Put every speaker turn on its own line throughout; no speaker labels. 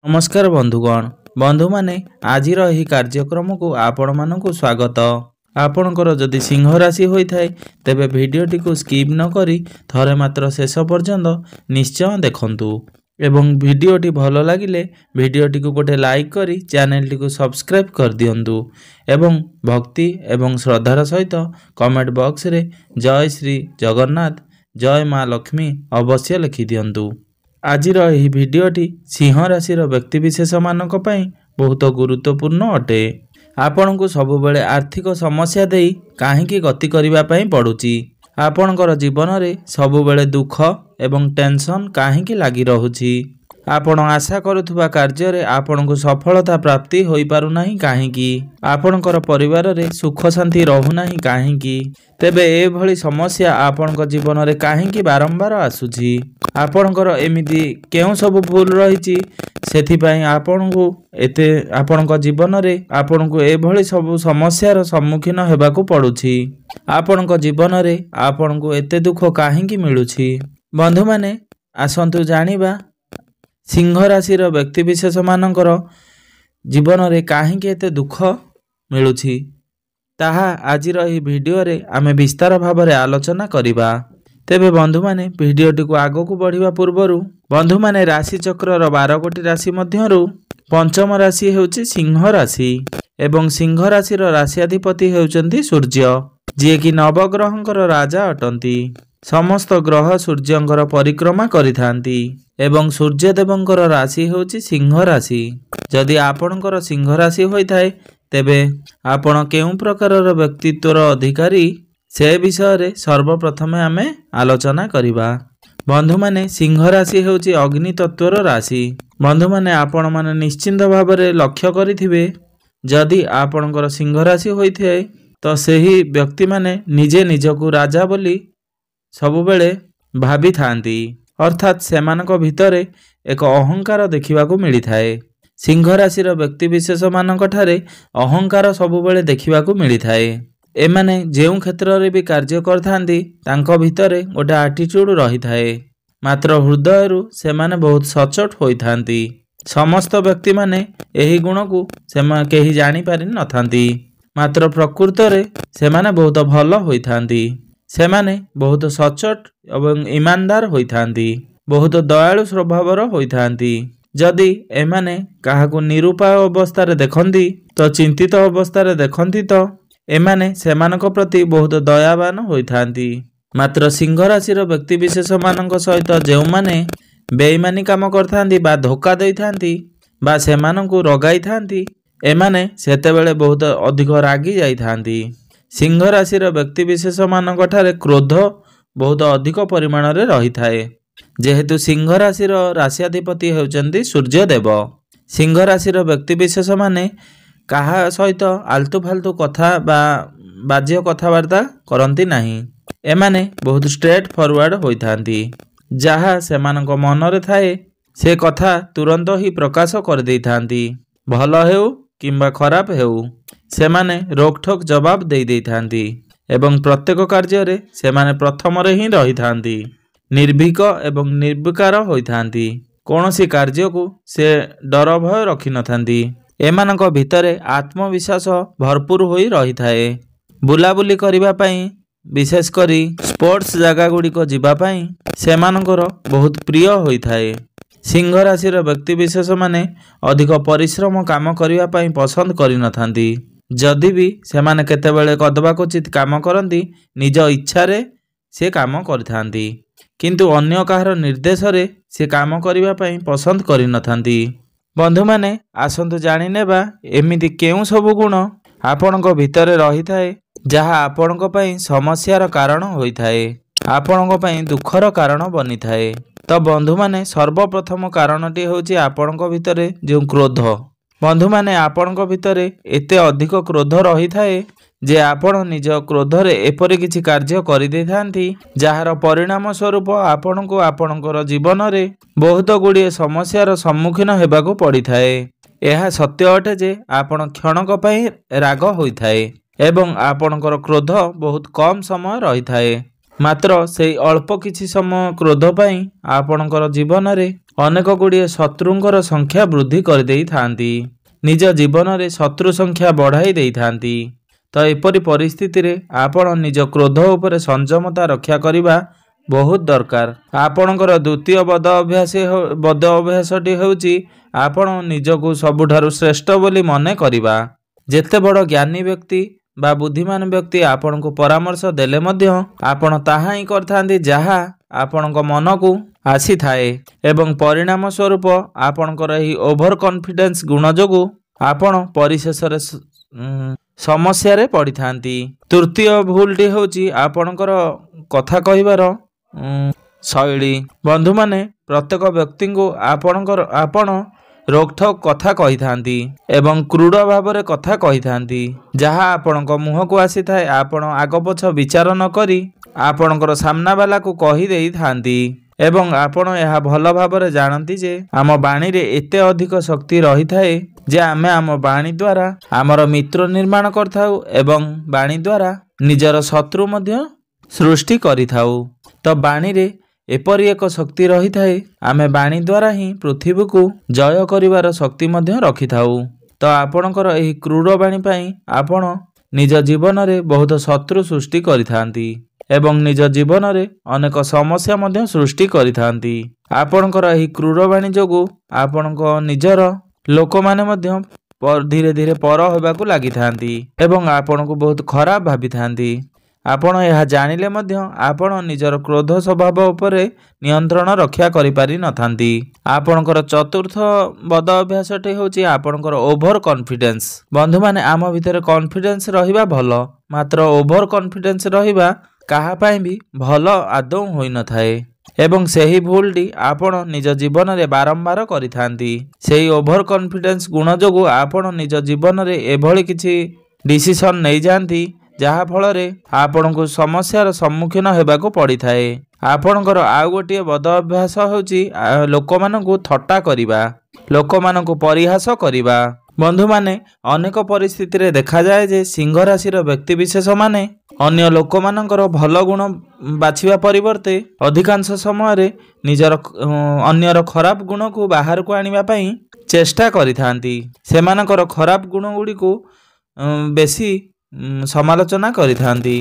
नमस्कार बंधुगण बंधु माने आज यही कार्यक्रम को आपण मानकु स्वागत। आपणकर जदि सिंह राशि होइथाय तेबे भिडियोटी को स्किप न करी थरे मात्र शेष पर्यंत निश्चय देखंतु एवं भिडियोटी भल लागिले भिडियोटी को गोटे लाइक करी चैनल टी को सब्सक्राइब कर दियंतु एवं भक्ति एवं श्रद्धार सहित कमेंट बॉक्स रे जय श्री जगन्नाथ जय माँ लक्ष्मी अवश्य लिखि दियंतु। आजिर यही भिडियोटी सिंह राशिर व्यक्तिविशेष मानक पई बहुत गुरुत्वपूर्ण अटे। आपण को सबुबेले आर्थिक समस्या देई काहेकि गति करिबा पई पडुची। आपणकर जीवन रे सबुबेले दुख एवं टेंशन काहेकि लागी रहुची। आपण आशा करुथुबा कार्य रे आपण को सफलता प्राप्ति होई पारु नाही काहेकि। आपणकर परिवार रे सुख शांति रहु नाही काहेकि। तेबे ए भली समस्या आपणक जीवन रे काहेकि बारंबार आसुची। आपणकर एमिति केउ सब भूल रहिची सेथिपाई आपणको एते आपणक जीवन रे आपणको ए भली सब समस्यार सम्मुखीन हेबाकू पडुची। आपणक जीवन रे आपणको एते दुख काहेकि मिलुची। बंधु माने आसंतु जानिबा सिंह राशिर व्यक्तिविशेष मानकर जीवन रे काहेकि एते दुख मिलुची ताहा आजिर एही भिडियो रे आमे विस्तार भाव रे आलोचना करिबा। तेबे बंधु माने भिडियोटी को आगो को बढ़िबा पूर्वरु बंधु माने राशि चक्रर 12 गोटी राशि मध्यरु पंचम राशि हेउची सिंह राशि एवं सिंह राशिर राशियाधिपति हेउचंती सूर्य जे कि नवग्रहंकर राजा अटंती। समस्त ग्रह सूर्यंकर परिक्रमा करिथांती एवं सूर्य देवंकर राशि हेउची सिंह राशि। जदि आपणकर सिंह राशि होइथाय तेबे आपण केउ प्रकारर व्यक्तित्वर अधिकारी से विषय रे सर्वप्रथम आमे आलोचना करिबा। बंधु माने सिंह राशि हेउची अग्नि तत्वर राशि। बंधु माने आपण माने निश्चिंत भाव रे लक्ष्य करिथिबे जदि आपणकर सिंह राशि होइथाय तो सेही व्यक्ति माने निजे निजकु राजा बोली सबुबेले भाबी थांती अर्थात सेमानक भितरे एक अहंकार देखिबाकू मिलिथाय। सिंह राशिर व्यक्तिविशेष मानक ठारे अहंकार सबुबेले देखिबाकू मिलिथाय। एमाने जेउ क्षेत्र रे भी कार्य करथांती तांको भितरे गोटे एटीट्यूड रही थाए मात्र हृदयरु सेमाने बहुत सचोट होइथांती। समस्त व्यक्ति माने एही गुण को सेमा केही जानि पारि नथांती मात्र प्रकृत रे सेमाने बहुत भल होइथांती। सेमाने बहुत सचोट एवं ईमानदार होइथांती बहुत दयालु स्वभावर होइथांती। जदि एमाने काहाकू निरुपाय अवस्था रे देखंती तो चिंतित अवस्था रे देखंती तो एमाने सेमानक प्रति बहुत दयावान होइथांती। मात्र सिंह राशिर व्यक्तिविशेष मानक सहित जेउ माने बेईमानी काम करथांती बा धोखा देइथांती बा सेमानकू रगाई थांती एमाने सेतेबेले बहुत अधिक रागी जाइथांती। सिंह राशिर व्यक्तिविशेष मानक ठारे क्रोध बहुत अधिक परिमाण रे रही थाए जेहेतु सिंह राशिर राशियाधिपति हेउचंती सूर्यदेव। सिंह राशिर व्यक्तिविशेष माने काहा सहित आलतु फालतु कथा बा बाज्य कथावार्ता करंती नाही। एमाने बहुत स्ट्रेट फॉरवर्ड होइथांती जहा सेमानक मन रे थाए से कथा तुरंत ही प्रकाश कर देइथांती भल हेउ किंबा खराब हेउ सेमाने रोकठोक जवाब दे देइथांती एवं प्रत्येक कार्य रे सेमाने प्रथम रे ही रहिथांती निर्भीक एवं निर्विकार होइथांती कोनोसी कार्य को से डर भय रखि नथांती। एमानक भितरे आत्मविश्वास भरपूर होई रही थाए। बुलाबुली करिबा पई विशेष करी स्पोर्ट्स जगह गुडी को जिबा पई सेमानकर बहुत प्रिय होई थाए। सिंह राशिर व्यक्तिविशेष माने अधिक परिश्रम काम करिबा पई पसंद करि नथांती। जदि भी सेमाने केतेबेले कदबाकोचित काम करंती निज इच्छा रे से काम करथांती किंतु अन्य काहर निर्देश रे से काम करिबा पई पसंद करि नथांती। बंधु माने आसंतु जानि नेबा एमिति केउ सब गुण आपणक भितरे रही थाए जहा आपणक पई समस्यार कारण होई थाए आपणक पई दुखर कारण बनि थाए। तो बंधु माने सर्वप्रथम कारणटी होची आपणक भितरे जो क्रोध। बंधु माने आपणक भितरे एते अधिक क्रोध रही थाए जे आपण निज क्रोध रे एपरि किछि कार्य करि देथांती जहार परिणाम स्वरूप आपणको आपणकर जीवन रे बहुत गुड़िए समस्यार सम्मुखीन हेबाकू पड़ी थाए। यह सत्य अटे जे आपण क्षणक पई राग होई थाए एवं आपणकर क्रोध बहुत कम समय रही थाए ମାତ୍ର ସେଇ ଅଳ୍ପ କିଛି ସମୟ କ୍ରୋଧ ପାଇଁ ଆପଣଙ୍କର ଜୀବନରେ ଅନେକ ଗୁଡ଼ିଏ ଶତ୍ରୁଙ୍କର ସଂଖ୍ୟା ବୃଦ୍ଧି କରିଦେଇଥାନ୍ତି। ନିଜ ଜୀବନରେ ଶତ୍ରୁ ସଂଖ୍ୟା ବଢ଼ାଇ ଦେଇଥାନ୍ତି। ତ ଏପରି ପରିସ୍ଥିତିରେ ଆପଣ ନିଜ କ୍ରୋଧ ଉପରେ ସଂଯମତା ରକ୍ଷା କରିବା ବହୁତ ଦରକାର। ଆପଣଙ୍କର ଦ୍ୱିତୀୟ ବଦ ଅଭ୍ୟାସଟି ହେଉଛି ଆପଣ ନିଜକୁ ସବୁଠାରୁ ଶ୍ରେଷ୍ଠ ବୋଲି ମନେ କରିବା। ଯେତେ ବଡ଼ ଜ୍ଞାନୀ ବ୍ୟକ୍ତି ବା ବୁଦ୍ଧିମାନ ବ୍ୟକ୍ତି ଆପଣଙ୍କୁ ପରାମର୍ଶ ଦେଲେ ମଧ୍ୟ ଆପଣ ତାହା ହିଁ କରିଥାନ୍ତି ଯାହା ଆପଣଙ୍କ ମନକୁ ଆସିଥାଏ ଏବଂ ପରିଣାମ ସ୍ୱରୂପ ଆପଣଙ୍କର ଏହି ଓଭର କନଫିଡେନ୍ସ ଗୁଣ ଯୋଗୁଁ ଆପଣ ପରିଶେଷରେ ସମସ୍ୟାରେ ପଡ଼ିଥାନ୍ତି। ତୃତୀୟ ଭୁଲଟି ହେଉଛି ଆପଣଙ୍କର କଥା କହିବାର ଶୈଳୀ। ବନ୍ଧୁମାନେ, ପ୍ରତ୍ୟେକ ବ୍ୟକ୍ତିଙ୍କୁ ଆପଣ ରୋକଠୋକ କଥା କହିଥାନ୍ତି ଏବଂ କ୍ରୁଡ଼ ଭାବରେ କଥା କହିଥାନ୍ତି। ଯାହା ଆପଣଙ୍କ ମୁହଁକୁ ଆସିଥାଏ ଆପଣ ଆଗପଛ ବିଚାର ନ କରି ଆପଣଙ୍କର ସାମ୍ନାବାଲାକୁ କହିଦେଇଥାନ୍ତି ଏବଂ ଆପଣ ଏହା ଭଲ ଭାବରେ ଜାଣନ୍ତି ଯେ ଆମ ବାଣୀରେ ଏତେ ଅଧିକ ଶକ୍ତି ରହିଥାଏ ଯେ ଆମେ ଆମ ବାଣୀ ଦ୍ୱାରା ଆମର ମିତ୍ର ନିର୍ମାଣ କରିଥାଉ ଏବଂ ବାଣୀ ଦ୍ୱାରା ନିଜର ଶତ୍ରୁ ମଧ୍ୟ ସୃଷ୍ଟି କରିଥାଉ। ତ ବାଣୀରେ ଏପରି ଏକ ଶକ୍ତି ରହିଥାଏ, ଆମେ ବାଣୀ ଦ୍ୱାରା ହିଁ ପୃଥିବୀକୁ ଜୟ କରିବାର ଶକ୍ତି ମଧ୍ୟ ରଖିଥାଉ। ତ ଆପଣଙ୍କର ଏହି କ୍ରୁର ବାଣୀ ପାଇଁ ଆପଣ ନିଜ ଜୀବନରେ ବହୁତ ଶତ୍ରୁ ସୃଷ୍ଟି କରିଥାନ୍ତି ଏବଂ ନିଜ ଜୀବନରେ ଅନେକ ସମସ୍ୟା ମଧ୍ୟ ସୃଷ୍ଟି କରିଥାନ୍ତି। ଆପଣଙ୍କର ଏହି କ୍ରୁର ବାଣୀ ଯୋଗୁଁ ଆପଣଙ୍କ ନିଜର ଲୋକମାନେ ମଧ୍ୟ ଧୀରେ ଧୀରେ ପର ହେବାକୁ ଲାଗିଥାନ୍ତି ଏବଂ ଆପଣଙ୍କୁ ବହୁତ ଖରାପ ଭାବିଥାନ୍ତି। ଆପଣ ଏହା ଜାଣିଲେ ମଧ୍ୟ ଆପଣ ନିଜର କ୍ରୋଧ ସ୍ୱଭାବ ଉପରେ ନିୟନ୍ତ୍ରଣ ରକ୍ଷା କରିପାରିନଥାନ୍ତି। ଆପଣଙ୍କର ଚତୁର୍ଥ ବଦ ଅଭ୍ୟାସଟି ହେଉଛି ଆପଣଙ୍କର ଓଭର କନଫିଡେନ୍ସ। ବନ୍ଧୁମାନେ, ଆମ ଭିତରେ କନଫିଡେନ୍ସ ରହିବା ଭଲ, ମାତ୍ର ଓଭର କନଫିଡେନ୍ସ ରହିବା କାହା ପାଇଁ ବି ଭଲ ଆଦୌ ହୋଇନଥାଏ ଏବଂ ସେହି ଭୁଲଟି ଆପଣ ନିଜ ଜୀବନରେ ବାରମ୍ବାର କରିଥାନ୍ତି। ସେହି ଓଭର କନଫିଡେନ୍ସ ଗୁଣ ଯୋଗୁଁ ଆପଣ ନିଜ ଜୀବନରେ ଏଭଳି କିଛି ଡିସିସନ୍ ନେଇଯାଆନ୍ତି ଯାହାଫଳରେ ଆପଣଙ୍କୁ ସମସ୍ୟାର ସମ୍ମୁଖୀନ ହେବାକୁ ପଡ଼ିଥାଏ। ଆପଣଙ୍କର ଆଉ ଗୋଟିଏ ବଦ ଅଭ୍ୟାସ ହେଉଛି ଲୋକମାନଙ୍କୁ ଥଟ୍ଟା କରିବା, ଲୋକମାନଙ୍କୁ ପରିହାସ କରିବା। ବନ୍ଧୁମାନେ, ଅନେକ ପରିସ୍ଥିତିରେ ଦେଖାଯାଏ ଯେ ସିଂହ ରାଶିର ବ୍ୟକ୍ତିବିଶେଷମାନେ ଅନ୍ୟ ଲୋକମାନଙ୍କର ଭଲ ଗୁଣ ବାଛିବା ପରିବର୍ତ୍ତେ ଅଧିକାଂଶ ସମୟରେ ଅନ୍ୟର ଖରାପ ଗୁଣକୁ ବାହାରକୁ ଆଣିବା ପାଇଁ ଚେଷ୍ଟା କରିଥାନ୍ତି। ସେମାନଙ୍କର ଖରାପ ଗୁଣ ଗୁଡ଼ିକୁ ବେଶୀ ସମାଲୋଚନା କରିଥାନ୍ତି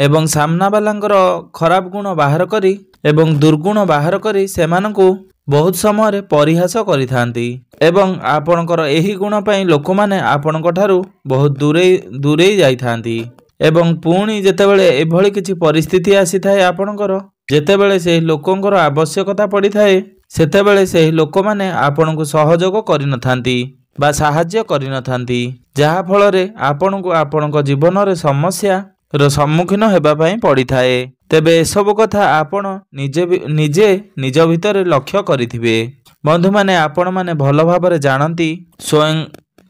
ଏବଂ ସାମ୍ନାବାଲାଙ୍କର ଖରାପ ଗୁଣ ବାହାର କରି ଏବଂ ଦୁର୍ଗୁଣ ବାହାର କରି ସେମାନଙ୍କୁ ବହୁତ ସମୟରେ ପରିହାସ କରିଥାନ୍ତି ଏବଂ ଆପଣଙ୍କର ଏହି ଗୁଣ ପାଇଁ ଲୋକମାନେ ଆପଣଙ୍କ ଠାରୁ ବହୁତ ଦୂରେଇ ଯାଇଥାନ୍ତି ଏବଂ ପୁଣି ଯେତେବେଳେ ଏଭଳି କିଛି ପରିସ୍ଥିତି ଆସିଥାଏ ଆପଣଙ୍କର, ଯେତେବେଳେ ସେହି ଲୋକଙ୍କର ଆବଶ୍ୟକତା ପଡ଼ିଥାଏ ସେତେବେଳେ ସେହି ଲୋକମାନେ ଆପଣଙ୍କୁ ସହଯୋଗ କରିନଥାନ୍ତି ବା ସାହାଯ୍ୟ କରିନଥାନ୍ତି, ଯାହାଫଳରେ ଆପଣଙ୍କୁ ଆପଣଙ୍କ ଜୀବନରେ ସମସ୍ୟାର ସମ୍ମୁଖୀନ ହେବା ପାଇଁ ପଡ଼ିଥାଏ। ତେବେ ଏସବୁ କଥା ଆପଣ ନିଜେ ନିଜ ଭିତରେ ଲକ୍ଷ୍ୟ କରିଥିବେ। ବନ୍ଧୁମାନେ, ଆପଣମାନେ ଭଲ ଭାବରେ ଜାଣନ୍ତି ସ୍ୱୟଂ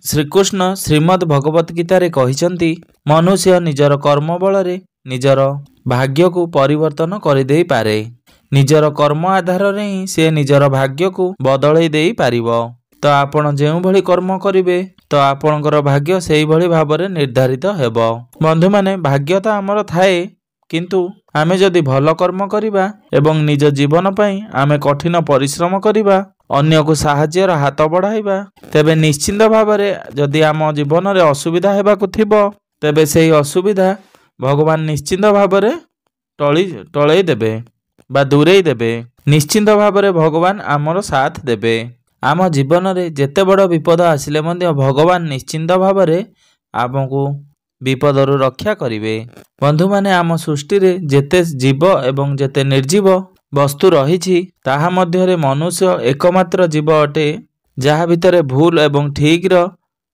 ଶ୍ରୀକୃଷ୍ଣ ଶ୍ରୀମଦ୍ ଭଗବତ ଗୀତାରେ କହିଛନ୍ତି, ମନୁଷ୍ୟ ନିଜର କର୍ମ ବଳରେ ନିଜର ଭାଗ୍ୟକୁ ପରିବର୍ତ୍ତନ କରିଦେଇପାରେ। ନିଜର କର୍ମ ଆଧାରରେ ହିଁ ସେ ନିଜର ଭାଗ୍ୟକୁ ବଦଳେଇ ଦେଇପାରିବ। ତ ଆପଣ ଯେଉଁଭଳି କର୍ମ କରିବେ ତ ଆପଣଙ୍କର ଭାଗ୍ୟ ସେଇଭଳି ଭାବରେ ନିର୍ଦ୍ଧାରିତ ହେବ। ବନ୍ଧୁମାନେ, ଭାଗ୍ୟ ତ ଆମର ଥାଏ, କିନ୍ତୁ ଆମେ ଯଦି ଭଲ କର୍ମ କରିବା ଏବଂ ନିଜ ଜୀବନ ପାଇଁ ଆମେ କଠିନ ପରିଶ୍ରମ କରିବା, ଅନ୍ୟକୁ ସାହାଯ୍ୟର ହାତ ବଢ଼ାଇବା, ତେବେ ନିଶ୍ଚିନ୍ତ ଭାବରେ ଯଦି ଆମ ଜୀବନରେ ଅସୁବିଧା ହେବାକୁ ଥିବ ତେବେ ସେହି ଅସୁବିଧା ଭଗବାନ ନିଶ୍ଚିନ୍ତ ଭାବରେ ଟଳେଇ ଦେବେ ବା ଦୂରେଇ ଦେବେ। ନିଶ୍ଚିନ୍ତ ଭାବରେ ଭଗବାନ ଆମର ସାଥ ଦେବେ। ଆମ ଜୀବନରେ ଯେତେ ବଡ଼ ବିପଦ ଆସିଲେ ମଧ୍ୟ ଭଗବାନ ନିଶ୍ଚିନ୍ତ ଭାବରେ ଆମକୁ ବିପଦରୁ ରକ୍ଷା କରିବେ। ବନ୍ଧୁମାନେ, ଆମ ସୃଷ୍ଟିରେ ଯେତେ ଜୀବ ଏବଂ ଯେତେ ନିର୍ଜୀବ ବସ୍ତୁ ରହିଛି ତାହା ମଧ୍ୟରେ ମନୁଷ୍ୟ ଏକମାତ୍ର ଜୀବ ଅଟେ ଯାହା ଭିତରେ ଭୁଲ ଏବଂ ଠିକ୍ର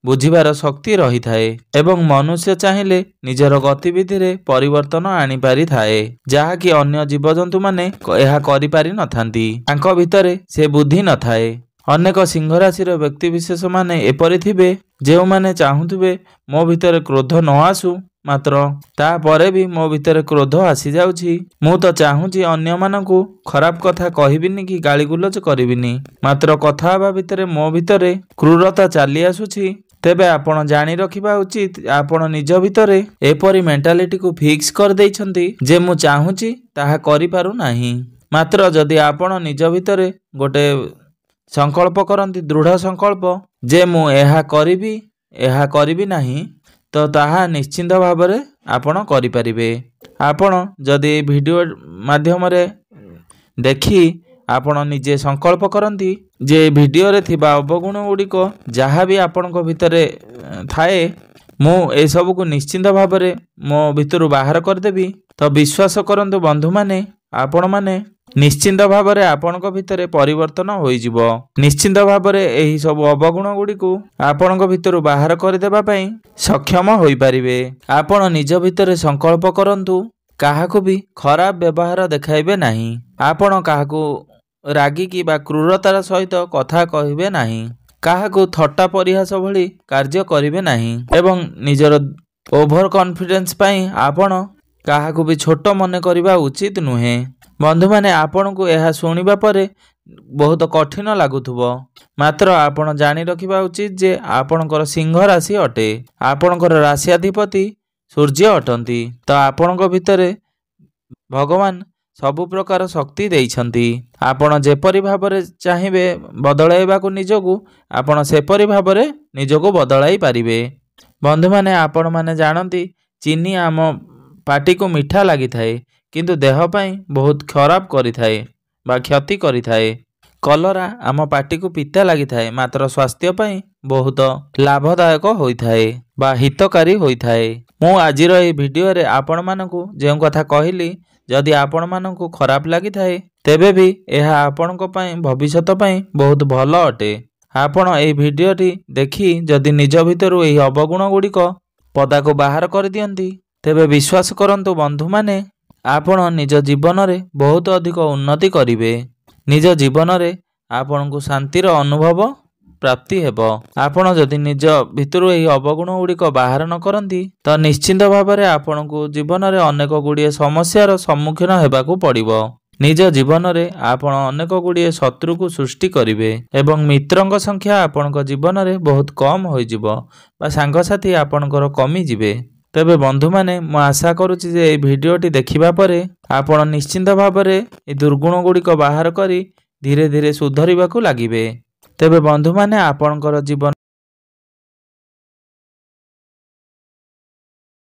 ବୁଝିବାର ଶକ୍ତି ରହିଥାଏ ଏବଂ ମନୁଷ୍ୟ ଚାହିଁଲେ ନିଜର ଗତିବିଧିରେ ପରିବର୍ତ୍ତନ ଆଣିପାରିଥାଏ, ଯାହାକି ଅନ୍ୟ ଜୀବଜନ୍ତୁମାନେ ଏହା କରିପାରିନଥାନ୍ତି। ତାଙ୍କ ଭିତରେ ସେ ବୁଦ୍ଧି ନଥାଏ। ଅନେକ ସିଂହ ରାଶିର ବ୍ୟକ୍ତିବିଶେଷମାନେ ଏପରି ଥିବେ ଯେଉଁମାନେ ଚାହୁଁଥିବେ ମୋ ଭିତରେ କ୍ରୋଧ ନ ଆସୁ, ମାତ୍ର ତାପରେ ବି ମୋ ଭିତରେ କ୍ରୋଧ ଆସିଯାଉଛି। ମୁଁ ତ ଚାହୁଁଛି ଅନ୍ୟମାନଙ୍କୁ ଖରାପ କଥା କହିବିନି କି ଗାଳିଗୁଲଜ କରିବିନି, ମାତ୍ର କଥା ହେବା ଭିତରେ ମୋ ଭିତରେ କ୍ରୂରତା ଚାଲି ଆସୁଛି तेबे आपण जानी रखिबा उचित आपण निज भितरे एपरी मेंटालिटी को फिक्स कर देइछंती जे मु चाहूची ताहा करि पारु नाही। मात्र जदि आपण निज भितरे गोटे संकल्प करंती दृढ़ संकल्प जे मु एहा करिबी नाही तो ताहा निश्चिंत भावरे आपण करि परिबे। आपण जदि वीडियो माध्यम रे देखी आपण निजे संकल्प करंती जे वीडियो रे थिबा अवगुण गुड़िक जहाँ भी आपण भितरे थाए मु ए सब को निश्चिंत भावरे मो भितरु बाहर करदेबी तो विश्वास करंतु बंधु माने आपण माने निश्चिंत भावरे आपण भितरे परिवर्तन होई जिवो। निश्चिंत भावरे एही सब अवगुण गुड़िक आपण भितरु बाहर करदेबा पई सक्षम होई परिबे। आपण निज भितरे संकल्प करंतु काहाकु भी खराब व्यवहार देखाइबे नाही। आपण काहाकु रागिकी बा क्रूरतार सहित कथा कहिबे नाही। काहाकु थट्टा परिहास भली कार्य करिबे नाही एवं निजर ओभर कॉन्फिडेंस पई आपण काहाकु भी छोट मने करिबा उचित नुहे। बंधु माने आपण को यह सुनिबा परे बहुत कठिन लागुथुबो मात्र आपण जानी रखिबा उचित जे आपणकर सिंह राशि अटे। आपणकर राशियाधिपति सूर्य अटंती तो आपणक भितरे भगवान सबु प्रकार शक्ति देइछंती। आपण जेपरि भाबरे चाहिबे बदलाइबाकु निजकु आपण सेपरि भाबरे निजकु बदलाई पारिबे। बंधु माने आपण माने जानती चीनी आम पाटी को मीठा लगी थाए किंतु देह पई बहुत खराब करि थाए बा क्षति करि थाए। कलरा आम पाटी को पिता लगी थाए मात्र स्वास्थ्य पई बहुत लाभदायक होई थाए बा हितकारी होई थाए। मु आजिर ए वीडियो रे आपण मानकु जे कथा कहली जदि आपण मानकु खराब लगी थाए तेबे भी एहा आपणक पई भविष्यत पई बहुत भल अटे। आपण ए वीडियोटी देखी जदि निज भितरु एही अवगुण गुड़िक पदा को बाहर कर दियंती तेबे विश्वास करंतु बंधु माने आपण निज जीवन रे बहुत अधिक उन्नति करिवे। निज जीवन रे आपण को शांतिर अनुभव प्राप्ति हेबो। आपण जदि निज भितरु एही अवगुण गुड़िक बाहर न करंती तो निश्चिंत भावरे आपण को जीवन रे अनेक गुड़िए समस्यार सम्मुखीन हेबाकू पड़िबो। निज जीवन रे आपण अनेक गुड़िए शत्रु को सृष्टि करिवे एवं मित्रंक संख्या आपण जीवन रे बहुत कम होई जिवो बा सांगसाथी आपणकर कमी जिवे। तेबे बंधु माने मु आशा करूची जे ए वीडियोटी देखिबा परे आपण निश्चिंत भावरे ए दुर्गुण गुड़िक बाहर करी धीरे धीरे सुधरिबाकू लागिबे। तेबे बंधु माने आपणकर जीवन